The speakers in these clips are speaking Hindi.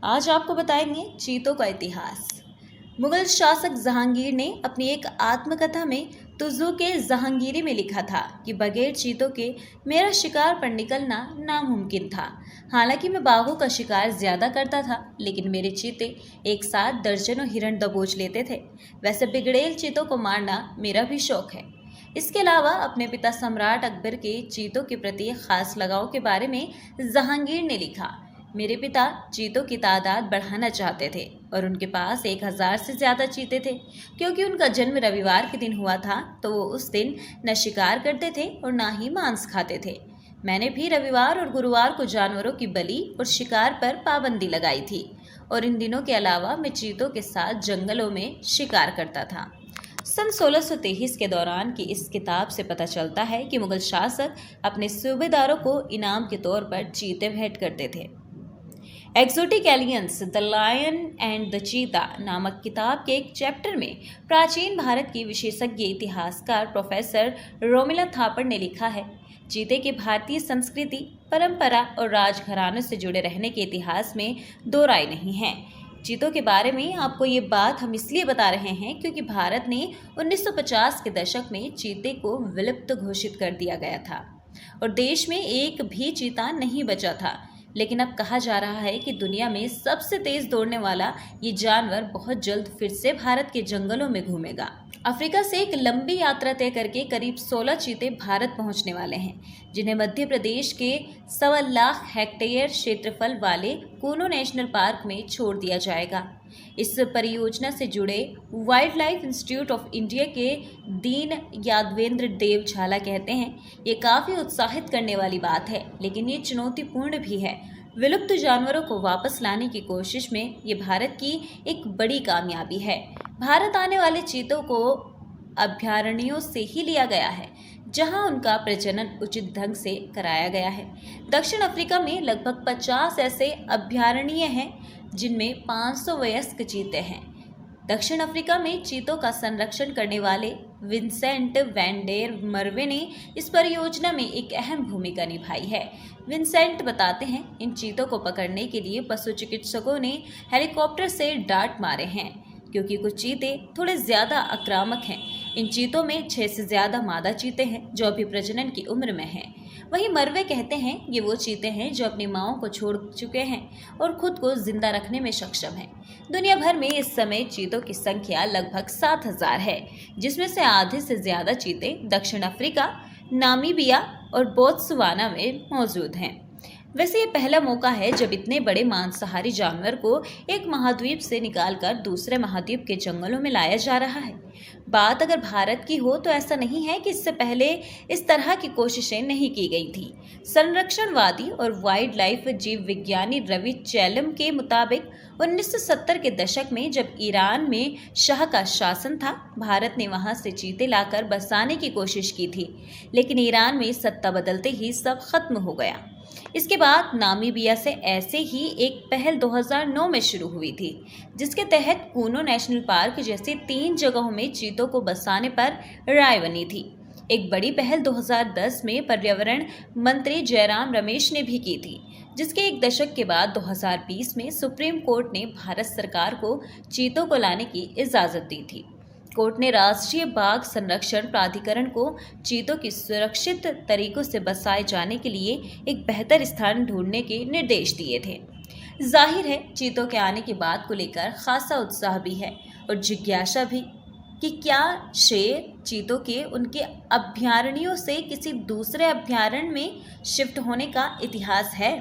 आज आपको बताएंगे चीतों का इतिहास। मुगल शासक जहांगीर ने अपनी एक आत्मकथा में तुज़्ज़ो के जहांगीरी में लिखा था कि बगैर चीतों के मेरा शिकार पर निकलना नामुमकिन था। हालांकि मैं बाघों का शिकार ज्यादा करता था, लेकिन मेरे चीते एक साथ दर्जनों हिरण दबोच लेते थे। वैसे बिगड़ेल चीतों को मारना मेरा भी शौक है। इसके अलावा अपने पिता सम्राट अकबर के चीतों के प्रति खास लगाव के बारे में जहांगीर ने लिखा। मेरे पिता चीतों की तादाद बढ़ाना चाहते थे और उनके पास 1000 से ज्यादा चीते थे। क्योंकि उनका जन्म रविवार के दिन हुआ था, तो वो उस दिन न शिकार करते थे और न ही मांस खाते थे। मैंने भी रविवार और गुरुवार को जानवरों की बलि और शिकार पर पाबंदी लगाई थी, और इन दिनों के अलावा मैं चीतों के साथ जंगलों में शिकार करता था। सन 1623 के दौरान की इस किताब से पता चलता है कि मुगल शासक अपने सूबेदारों को इनाम के तौर पर चीते भेंट करते थे। Exotic aliens the lion and the cheetah नामक किताब के एक चैप्टर में प्राचीन भारत की विशेषज्ञ इतिहासकार प्रोफेसर रोमिला थापर ने लिखा है, चीते के भारतीय संस्कृति, परंपरा और राजघरानों से जुड़े रहने के इतिहास में दो राय नहीं है। चीतों के बारे में आपको ये बात हम इसलिए बता रहे हैं क्योंकि भारत ने 1950 के दशक में चीते को विलुप्त घोषित कर दिया गया था और देश में एक भी चीता नहीं बचा था। लेकिन अब कहा जा रहा है कि दुनिया में सबसे तेज दौड़ने वाला ये जानवर बहुत जल्द फिर से भारत के जंगलों में घूमेगा। अफ्रीका से एक लंबी यात्रा तय करके करीब 16 चीते भारत पहुंचने वाले हैं, जिन्हें मध्य प्रदेश के 1.25 लाख हेक्टेयर क्षेत्रफल वाले कूनो नेशनल पार्क में छोड़ दिया जाएगा। इस परियोजना से जुड़े wild life institute of India के दीन यादवेंद्र देव झाला कहते हैं, ये काफ़ी उत्साहित करने वाली बात है, लेकिन ये चुनौतीपूर्ण भी है। विलुप्त जानवरों को वापस लाने की कोशिश में ये भारत की एक बड़ी कामयाबी है। भारत आने वाले चीतों को अभयारण्यों से ही लिया गया है, जहां उनका प्रजनन उचित ढंग से कराया गया है। दक्षिण अफ्रीका में लगभग 50 ऐसे अभयारण्य हैं, जिनमें 500 वयस्क चीते हैं। दक्षिण अफ्रीका में चीतों का संरक्षण करने वाले विंसेंट वैन डेर मर्वे ने इस परियोजना में एक अहम भूमिका निभाई है। विंसेंट बताते हैं, इन चीतों को पकड़ने के लिए पशु चिकित्सकों ने हेलीकॉप्टर से डार्ट मारे हैं, क्योंकि कुछ चीते थोड़े ज्यादा आक्रामक हैं। इन चीतों में 6 से ज्यादा मादा चीते हैं जो अभी प्रजनन की उम्र में हैं। वहीं मरवे कहते हैं, ये वो चीते हैं जो अपनी माओं को छोड़ चुके हैं और खुद को जिंदा रखने में सक्षम हैं। दुनिया भर में इस समय चीतों की संख्या लगभग 7000 है, जिसमें से आधे से ज्यादा चीते दक्षिण अफ्रीका, नामीबिया और बोत्सवाना में मौजूद हैं। वैसे ये पहला मौका है जब इतने बड़े मांसाहारी जानवर को एक महाद्वीप से निकालकर दूसरे महाद्वीप के जंगलों में लाया जा रहा है। बात अगर भारत की हो तो ऐसा नहीं है कि इससे पहले इस तरह की कोशिशें नहीं की गई थी। संरक्षणवादी और वाइल्ड लाइफ जीव विज्ञानी रवि चैलम के मुताबिक 1970 के दशक में जब ईरान में शाह का शासन था, भारत ने वहां से चीते लाकर बसाने की कोशिश की थी, लेकिन ईरान में सत्ता बदलते ही सब खत्म हो गया। इसके बाद नामीबिया से ऐसे ही एक पहल 2009 में शुरू हुई थी, जिसके तहत कूनो नेशनल पार्क जैसे 3 जगहों में चीतों को बसाने पर राय बनी थी। एक बड़ी पहल 2010 में पर्यावरण मंत्री जयराम रमेश ने भी की थी, जिसके एक दशक के बाद 2020 में सुप्रीम कोर्ट ने भारत सरकार को चीतों को लाने की इजाज़त दी थी। कोर्ट ने राष्ट्रीय बाघ संरक्षण प्राधिकरण को चीतों की सुरक्षित तरीकों से बसाए जाने के लिए एक बेहतर स्थान ढूंढने के निर्देश दिए थे। जाहिर है, चीतों के आने की बात को लेकर खासा उत्साह भी है और जिज्ञासा भी कि क्या शेर चीतों के उनके अभयारण्यों से किसी दूसरे अभयारण्य में शिफ्ट होने का इतिहास है।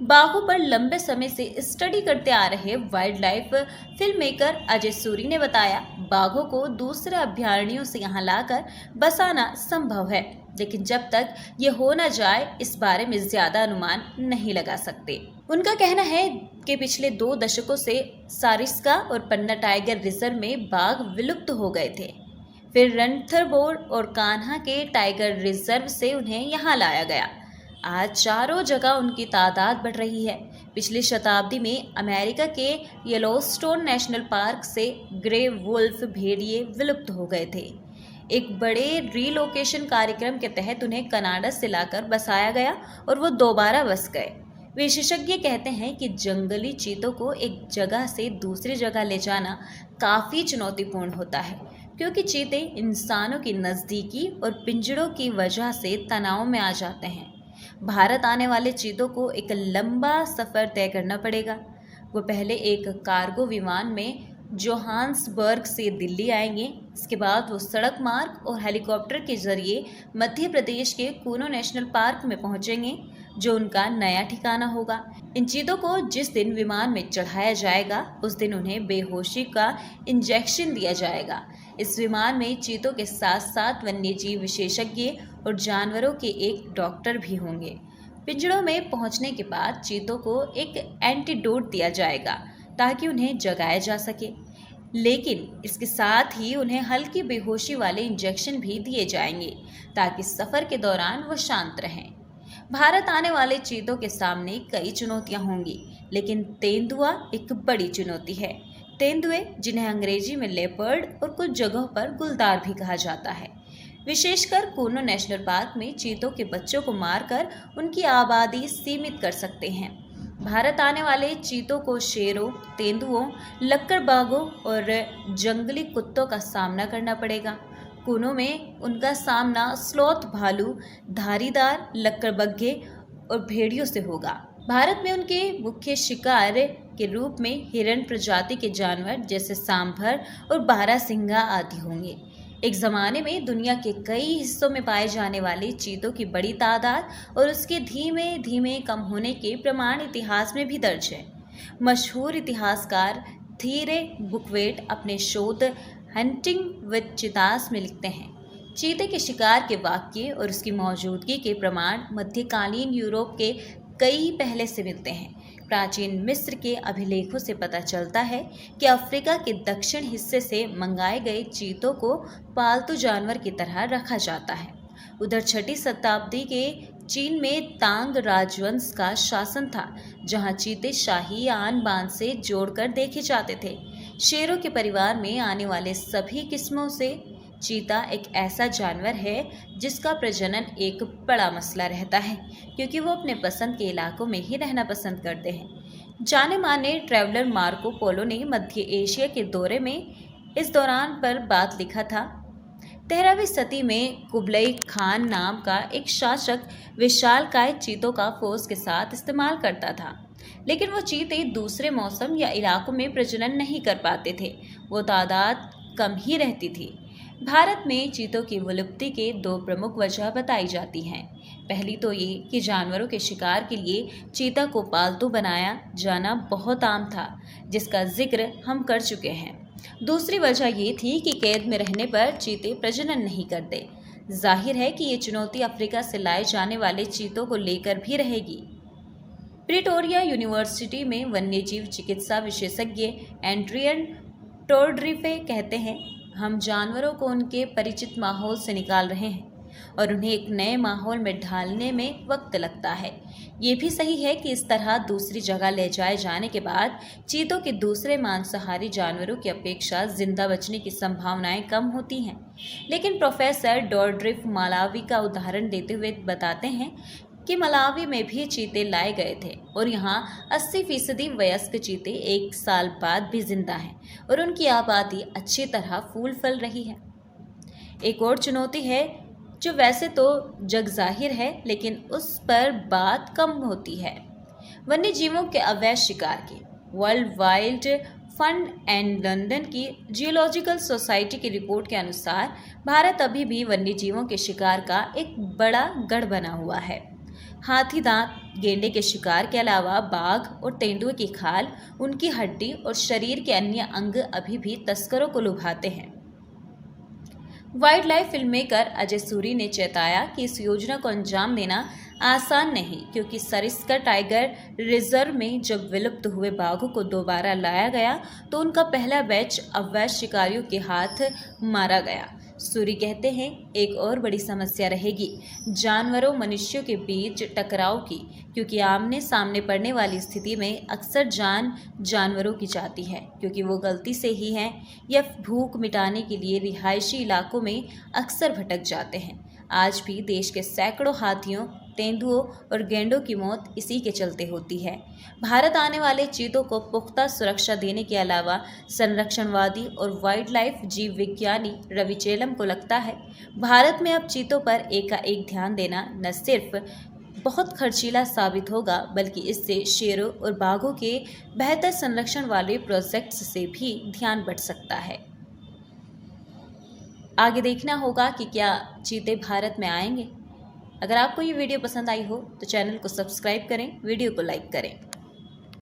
बाघों पर लंबे समय से स्टडी करते आ रहे wild life film maker Ajay Suri ने बताया, बाघों को दूसरे अभयारण्यों से यहाँ लाकर बसाना संभव है, लेकिन जब तक ये हो न जाए इस बारे में ज्यादा अनुमान नहीं लगा सकते। उनका कहना है कि पिछले 2 दशकों से सारिस्का और पन्ना टाइगर रिजर्व में बाघ विलुप्त हो गए थे। फिर रणथंभौर और कान्हा के टाइगर रिजर्व से उन्हें यहाँ लाया गया। आज चारों जगह उनकी तादाद बढ़ रही है। पिछली शताब्दी में अमेरिका के येलोस्टोन नेशनल पार्क से ग्रे वुल्फ भेड़िए विलुप्त हो गए थे। एक बड़े रीलोकेशन कार्यक्रम के तहत उन्हें कनाडा से लाकर बसाया गया और वो दोबारा बस गए। विशेषज्ञ कहते हैं कि जंगली चीतों को एक जगह से दूसरी जगह ले जाना काफ़ी चुनौतीपूर्ण होता है, क्योंकि चीते इंसानों की नज़दीकी और पिंजड़ों की वजह से तनाव में आ जाते हैं। भारत आने वाले चीतों को एक लंबा सफ़र तय करना पड़ेगा। वो पहले एक कार्गो विमान में जोहान्सबर्ग से दिल्ली आएंगे। इसके बाद वो सड़क मार्ग और हेलीकॉप्टर के जरिए मध्य प्रदेश के कूनो नेशनल पार्क में पहुंचेंगे, जो उनका नया ठिकाना होगा। इन चीतों को जिस दिन विमान में चढ़ाया जाएगा उस दिन उन्हें बेहोशी का इंजेक्शन दिया जाएगा। इस विमान में चीतों के साथ साथ वन्यजीव विशेषज्ञ और जानवरों के एक डॉक्टर भी होंगे। पिंजड़ों में पहुंचने के बाद चीतों को एक एंटीडोट दिया जाएगा ताकि उन्हें जगाया जा सके, लेकिन इसके साथ ही उन्हें हल्की बेहोशी वाले इंजेक्शन भी दिए जाएंगे ताकि सफ़र के दौरान वो शांत रहें। भारत आने वाले चीतों के सामने कई चुनौतियां होंगी, लेकिन तेंदुआ एक बड़ी चुनौती है। तेंदुए, जिन्हें अंग्रेजी में लेपर्ड और कुछ जगहों पर गुलदार भी कहा जाता है, विशेषकर कूनो नेशनल पार्क में चीतों के बच्चों को मारकर उनकी आबादी सीमित कर सकते हैं। भारत आने वाले चीतों को शेरों, तेंदुओं, लक्कड़बागों और जंगली कुत्तों का सामना करना पड़ेगा। कूनो में उनका सामना स्लॉथ भालू, धारीदार लक्कड़बग्घे और भेड़ियों से होगा। भारत में उनके मुख्य शिकार के रूप में हिरण प्रजाति के जानवर जैसे सांभर और बारहसिंगा आदि होंगे। एक ज़माने में दुनिया के कई हिस्सों में पाए जाने वाले चीतों की बड़ी तादाद और उसके धीमे धीमे कम होने के प्रमाण इतिहास में भी दर्ज है। मशहूर इतिहासकार थीरे बुकवेट अपने शोध हंटिंग विद चीतास में लिखते हैं, चीते के शिकार के वाक्य और उसकी मौजूदगी के प्रमाण मध्यकालीन यूरोप के कई पहले से मिलते हैं। प्राचीन मिस्र के अभिलेखों से पता चलता है कि अफ्रीका के दक्षिण हिस्से से मंगाए गए चीतों को पालतू जानवर की तरह रखा जाता है। उधर 6वीं शताब्दी के चीन में तांग राजवंश का शासन था, जहां चीते शाही आन बान से जोड़कर देखे जाते थे। शेरों के परिवार में आने वाले सभी किस्मों से चीता एक ऐसा जानवर है जिसका प्रजनन एक बड़ा मसला रहता है, क्योंकि वो अपने पसंद के इलाकों में ही रहना पसंद करते हैं। जाने माने ट्रैवलर मार्को पोलो ने मध्य एशिया के दौरे में इस दौरान पर बात लिखा था। 13वीं सदी में कुबलई खान नाम का एक शासक विशालकाय चीतों का फौज के साथ इस्तेमाल करता था, लेकिन वो चीते दूसरे मौसम या इलाकों में प्रजनन नहीं कर पाते थे। वो तादाद कम ही रहती थी। भारत में चीतों की विलुप्ति के 2 प्रमुख वजह बताई जाती हैं। पहली तो ये कि जानवरों के शिकार के लिए चीता को पालतू बनाया जाना बहुत आम था, जिसका जिक्र हम कर चुके हैं। दूसरी वजह ये थी कि कैद में रहने पर चीते प्रजनन नहीं करते। जाहिर है कि ये चुनौती अफ्रीका से लाए जाने वाले चीतों को लेकर भी रहेगी। प्रिटोरिया यूनिवर्सिटी में वन्यजीव चिकित्सा विशेषज्ञ एंड्रियन टोर्ड्रिफे कहते हैं, हम जानवरों को उनके परिचित माहौल से निकाल रहे हैं और उन्हें एक नए माहौल में ढालने में वक्त लगता है। ये भी सही है कि इस तरह दूसरी जगह ले जाए जाने के बाद चीतों के दूसरे मांसाहारी जानवरों की अपेक्षा जिंदा बचने की संभावनाएं कम होती हैं। लेकिन प्रोफेसर डॉर्ड्रिफ मालावी का उदाहरण देते हुए बताते हैं कि मलावी में भी चीते लाए गए थे और यहाँ 80% वयस्क चीते 1 साल बाद भी जिंदा हैं और उनकी आबादी अच्छी तरह फूल फल रही है। एक और चुनौती है जो वैसे तो जग जाहिर है, लेकिन उस पर बात कम होती है, वन्य जीवों के अवैध शिकार की। World wild fund and London की जियोलॉजिकल सोसाइटी की रिपोर्ट के अनुसार भारत अभी भी वन्य जीवों के शिकार का एक बड़ा गढ़ बना हुआ है। हाथी दांत, गेंडे के शिकार के अलावा बाघ और तेंदुए की खाल, उनकी हड्डी और शरीर के अन्य अंग अभी भी तस्करों को लुभाते हैं। Wild life film maker Ajay Suri ने चेताया कि इस योजना को अंजाम देना आसान नहीं, क्योंकि सरिस्का टाइगर रिजर्व में जब विलुप्त हुए बाघों को दोबारा लाया गया तो उनका पहला बैच अवैध शिकारियों के हाथ मारा गया। सूरी कहते हैं, एक और बड़ी समस्या रहेगी जानवरों मनुष्यों के बीच टकराव की, क्योंकि आमने सामने पड़ने वाली स्थिति में अक्सर जान जानवरों की जाती है, क्योंकि वो गलती से ही हैं या भूख मिटाने के लिए रिहायशी इलाकों में अक्सर भटक जाते हैं। आज भी देश के सैकड़ों हाथियों, तेंदुओं और गैंडों की मौत इसी के चलते होती है। भारत आने वाले चीतों को पुख्ता सुरक्षा देने के अलावा संरक्षणवादी और वाइल्ड लाइफ जीव विज्ञानी रविचेलम को लगता है भारत में अब चीतों पर एकाएक ध्यान देना न सिर्फ बहुत खर्चीला साबित होगा, बल्कि इससे शेरों और बाघों के बेहतर संरक्षण वाले प्रोजेक्ट्स से भी ध्यान बढ़ सकता है। आगे देखना होगा कि क्या चीते भारत में आएंगे। अगर आपको ये वीडियो पसंद आई हो तो चैनल को सब्सक्राइब करें, वीडियो को लाइक करें।